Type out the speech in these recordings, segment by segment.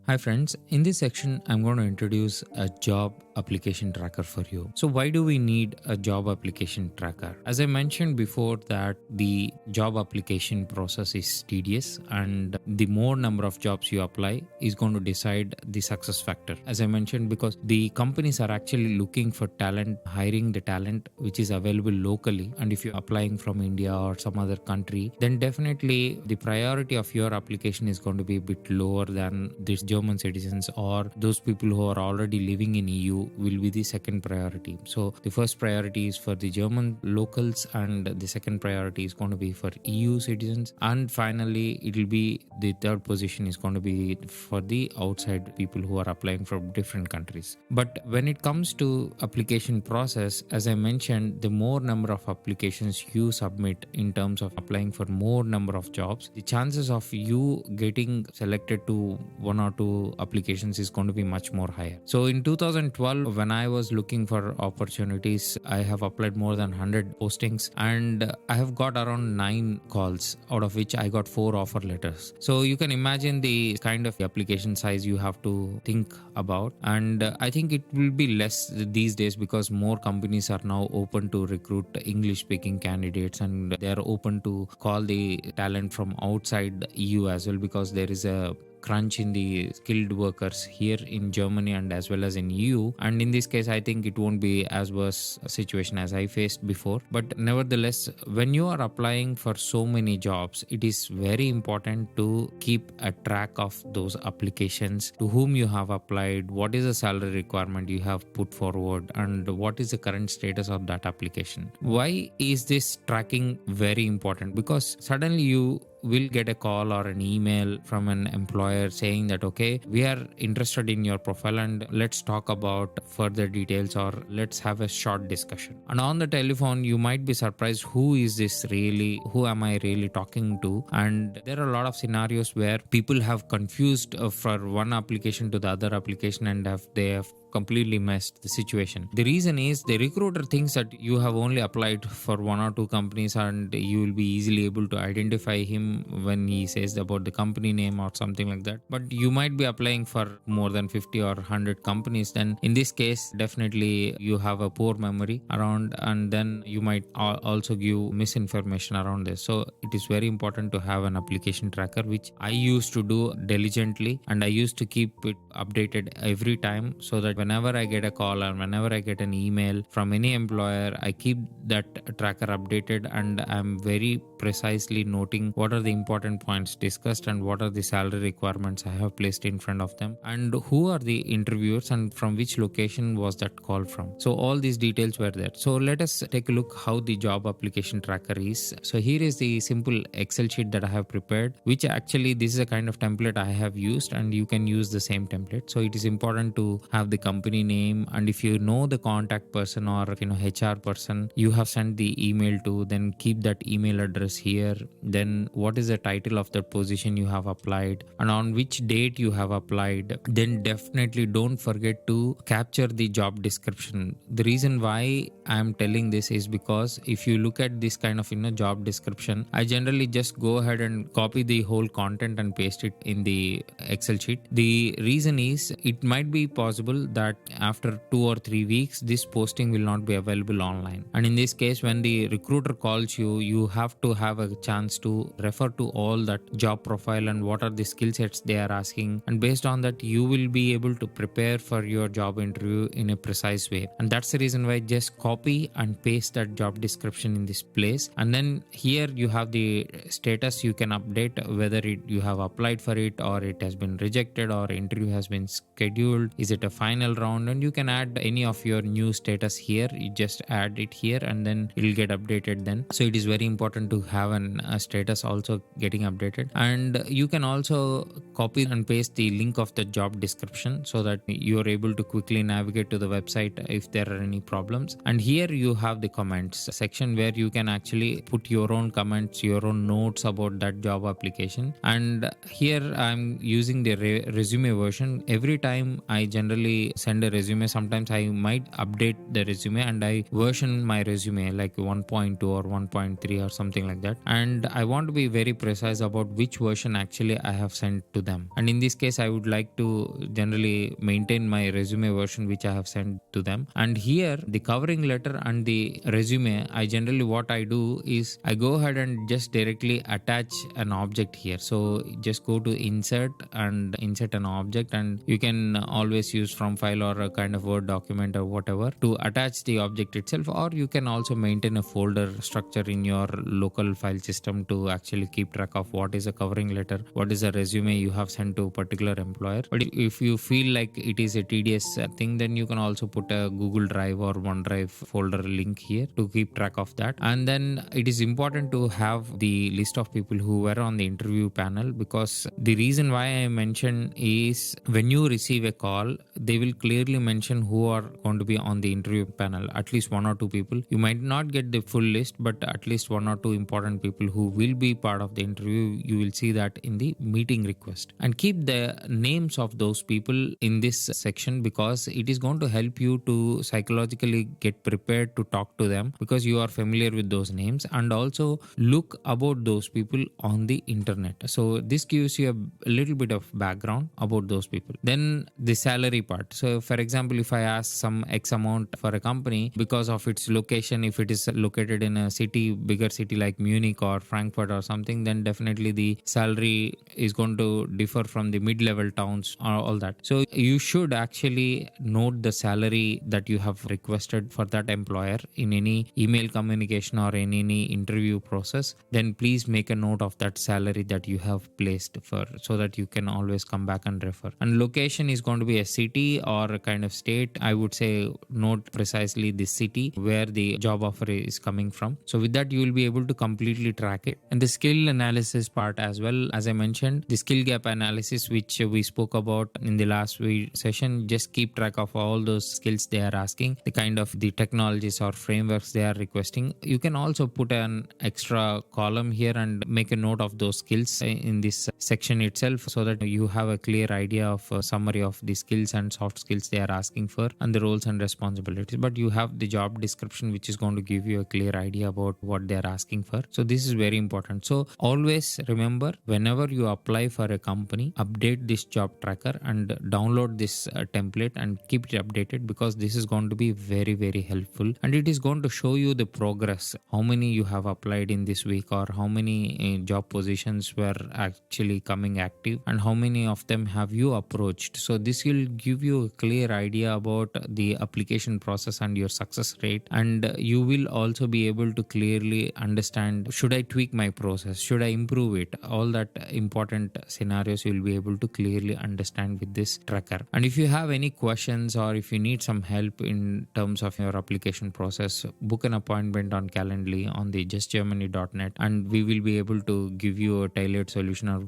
Hi friends, in this section I'm going to introduce a job application tracker for you. So why do we need a job application tracker? As I mentioned before that the job application process is tedious and the more number of jobs you apply is going to decide the success factor. As I mentioned, because the companies are actually looking for talent, hiring the talent which is available locally, and if you're applying from India or some other country, then definitely the priority of your application is going to be a bit lower than this German citizens or those people who are already living in EU will be the second priority. So the first priority is for the German locals and the second priority is going to be for EU citizens, and finally it will be the third position is going to be for the outside people who are applying from different countries. But when it comes to application process, as I mentioned, the more number of applications you submit in terms of applying for more number of jobs, the chances of you getting selected to one or two applications is going to be much more higher. So in 2012, when I was looking for opportunities, I have applied more than 100 postings and I have got around 9 calls, out of which I got 4 offer letters. So you can imagine the kind of application size you have to think about, and I think it will be less these days because more companies are now open to recruit English speaking candidates and they are open to call the talent from outside EU as well, because there is a crunch in the skilled workers here in Germany and as well as in EU. And in this case, I think it won't be as worse a situation as I faced before. But nevertheless, when you are applying for so many jobs, it is very important to keep a track of those applications, to whom you have applied, what is the salary requirement you have put forward, and what is the current status of that application. Why is this tracking very important? Because suddenly you will get a call or an email from an employer saying that, okay, we are interested in your profile and let's talk about further details, or let's have a short discussion. And on the telephone, you might be surprised, who is this really? Who am I really talking to? And there are a lot of scenarios where people have confused for one application to the other application and they have completely messed the situation. The reason is the recruiter thinks that you have only applied for one or two companies and you will be easily able to identify him when he says about the company name or something like that. But you might be applying for more than 50 or 100 companies. Then in this case, definitely you have a poor memory around, and then you might also give misinformation around this. So it is very important to have an application tracker, which I used to do diligently, and I used to keep it updated every time, so that whenever I get a call or whenever I get an email from any employer, I keep that tracker updated and I'm very precisely noting what are the important points discussed and what are the salary requirements I have placed in front of them, and who are the interviewers and from which location was that call from. So all these details were there. So let us take a look how the job application tracker is. So here is the simple Excel sheet that I have prepared, which actually this is a kind of template I have used, and you can use the same template. So it is important to have the company name, and if you know the contact person or HR person you have sent the email to, then keep that email address here. Then what is the title of the position you have applied and on which date you have applied. Then definitely don't forget to capture the job description. The reason why I am telling this is because if you look at this kind of job description, I generally just go ahead and copy the whole content and paste it in the Excel sheet. The reason is it might be possible that after 2 or 3 weeks this posting will not be available online, and in this case when the recruiter calls you, you have to have a chance to refer to all that job profile and what are the skill sets they are asking, and based on that you will be able to prepare for your job interview in a precise way. And that's the reason why just copy and paste that job description in this place, and then here you have the status. You can update whether you have applied for it or it has been rejected or interview has been scheduled, is it a final round, and you can add any of your new status here. You just add it here and then it will get updated then. So it is very important to have a status also getting updated, and you can also copy and paste the link of the job description so that you are able to quickly navigate to the website if there are any problems. And here you have the comments section where you can actually put your own comments, your own notes about that job application. And here I'm using the resume version. Every time I generally send a resume, sometimes I might update the resume and I version my resume like 1.2 or 1.3 or something like that, and I want to be very precise about which version actually I have sent to them. And in this case I would like to generally maintain my resume version which I have sent to them. And here the covering letter and the resume, I generally what I do is I go ahead and just directly attach an object here. So just go to insert and insert an object, and you can always use from file or a kind of Word document or whatever to attach the object itself, or you can also maintain a folder structure in your local file system to actually keep track of what is a covering letter, what is a resume you have sent to a particular employer. But if you feel like it is a tedious thing, then you can also put a Google Drive or OneDrive folder link here to keep track of that. And then it is important to have the list of people who were on the interview panel, because the reason why I mention is when you receive a call, they will clearly mention who are going to be on the interview panel, at least one or two people. You might not get the full list, but at least one or two important people who will be part of the interview, you will see that in the meeting request. And keep the names of those people in this section, because it is going to help you to psychologically get prepared to talk to them, because you are familiar with those names, and also look about those people on the internet. So this gives you a little bit of background about those people. Then the salary part. So for example, if I ask some X amount for a company because of its location, if it is located in a city, bigger city like Munich or Frankfurt or something, then definitely the salary is going to differ from the mid-level towns or all that. So you should actually note the salary that you have requested for that employer in any email communication or in any interview process. Then please make a note of that salary that you have placed for, so that you can always come back and refer. And location is going to be a city or a kind of state. I would say note precisely the city where the job offer is coming from. So with that, you will be able to completely track it. And the skill analysis part as well, as I mentioned, the skill gap analysis, which we spoke about in the last session, just keep track of all those skills they are asking, the kind of the technologies or frameworks they are requesting. You can also put an extra column here and make a note of those skills in this section itself, so that you have a clear idea of a summary of the skills and soft skills they are asking for and the roles and responsibilities. But you have the job description, which is going to give you a clear idea about what they are asking for. So this is very important. So always remember, whenever you apply for a company, update this job tracker and download this template and keep it updated, because this is going to be very, very helpful, and it is going to show you the progress, how many you have applied in this week, or how many job positions were actually coming active, and how many of them have you approached. So this will give you a clear idea about the application process and your success rate, and you will also be able to clearly understand, should I tweak my process, should I improve it. All that important scenarios you will be able to clearly understand with this tracker. And if you have any questions or if you need some help in terms of your application process, book an appointment on Calendly on the justgermany.net, and we will be able to give you a tailored solution, or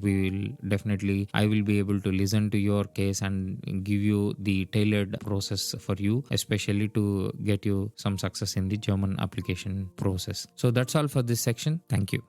I will be able to listen to your case and give you the tailored process for you, especially to get you some success in the German application process. So that's all for this section. Thank you.